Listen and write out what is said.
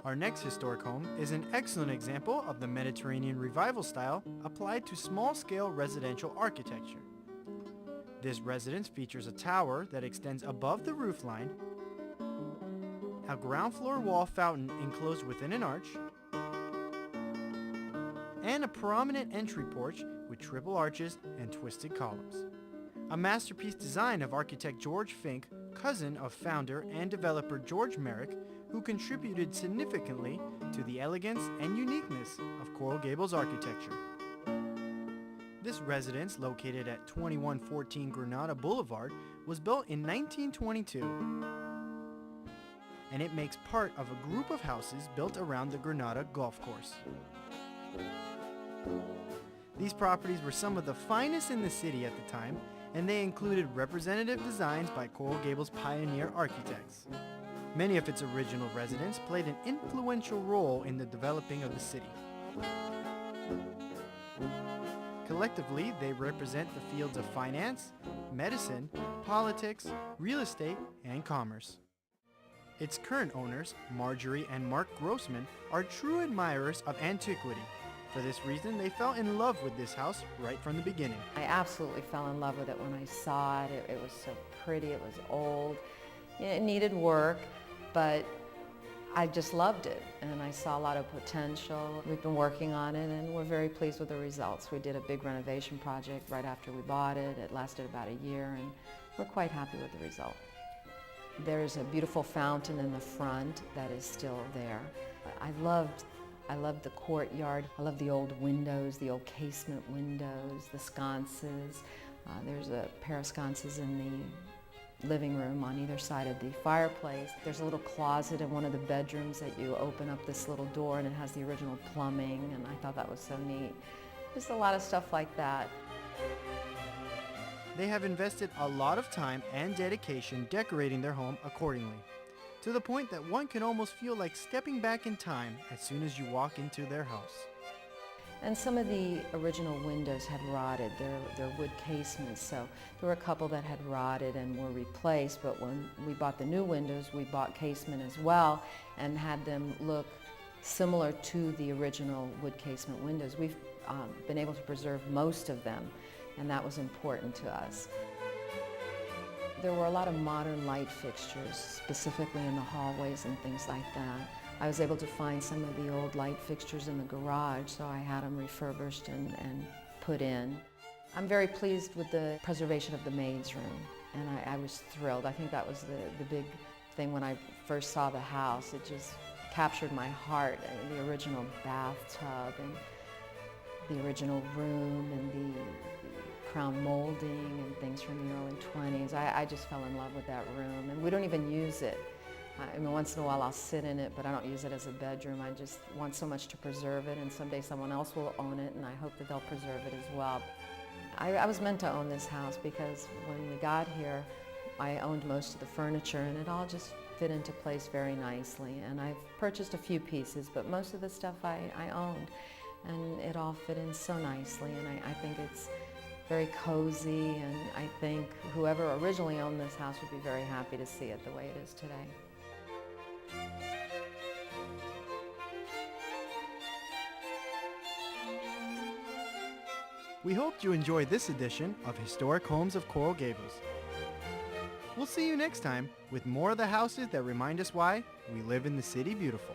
Our next historic home is an excellent example of the Mediterranean revival style applied to small-scale residential architecture. This residence features a tower that extends above the roofline, a ground floor wall fountain enclosed within an arch, and a prominent entry porch with triple arches and twisted columns. A masterpiece design of architect George Fink, cousin of founder and developer George Merrick, who contributed significantly to the elegance and uniqueness of Coral Gables architecture. This residence, located at 2114 Granada Boulevard, was built in 1922, and it makes part of a group of houses built around the Granada Golf Course. These properties were some of the finest in the city at the time, and they included representative designs by Coral Gables pioneer architects. Many of its original residents played an influential role in the developing of the city. Collectively, they represent the fields of finance, medicine, politics, real estate, and commerce. Its current owners, Marjorie and Mark Grossman, are true admirers of antiquity. For this reason, they fell in love with this house right from the beginning. I absolutely fell in love with it when I saw it. It was so pretty, it was old, it needed work, but I just loved it, and I saw a lot of potential. We've been working on it, and we're very pleased with the results. We did a big renovation project right after we bought it. It lasted about a year, and we're quite happy with the result. There's a beautiful fountain in the front that is still there. I loved the courtyard. I love the old windows, the old casement windows, the sconces. There's a pair of sconces in the living room on either side of the fireplace. There's a little closet in one of the bedrooms that you open up this little door, and it has the original plumbing, and I thought that was so neat. Just a lot of stuff like that. They have invested a lot of time and dedication decorating their home accordingly, to the point that one can almost feel like stepping back in time as soon as you walk into their house. And some of the original windows had rotted. They're wood casements, so there were a couple that had rotted and were replaced, but when we bought the new windows, we bought casement as well and had them look similar to the original wood casement windows. We've been able to preserve most of them, and that was important to us. There were a lot of modern light fixtures, specifically in the hallways and things like that. I was able to find some of the old light fixtures in the garage, so I had them refurbished and put in. I'm very pleased with the preservation of the maid's room, and I was thrilled. I think that was the big thing when I first saw the house. It just captured my heart, the original bathtub and the original room and the crown molding and things from the early 20s. I just fell in love with that room, and we don't even use it. I mean, once in a while I'll sit in it, but I don't use it as a bedroom. I just want so much to preserve it, and someday someone else will own it, and I hope that they'll preserve it as well. I was meant to own this house because when we got here, I owned most of the furniture, and it all just fit into place very nicely. And I've purchased a few pieces, but most of the stuff I owned, and it all fit in so nicely, and I think it's very cozy, and I think whoever originally owned this house would be very happy to see it the way it is today. We hoped you enjoyed this edition of Historic Homes of Coral Gables. We'll see you next time with more of the houses that remind us why we live in the City Beautiful.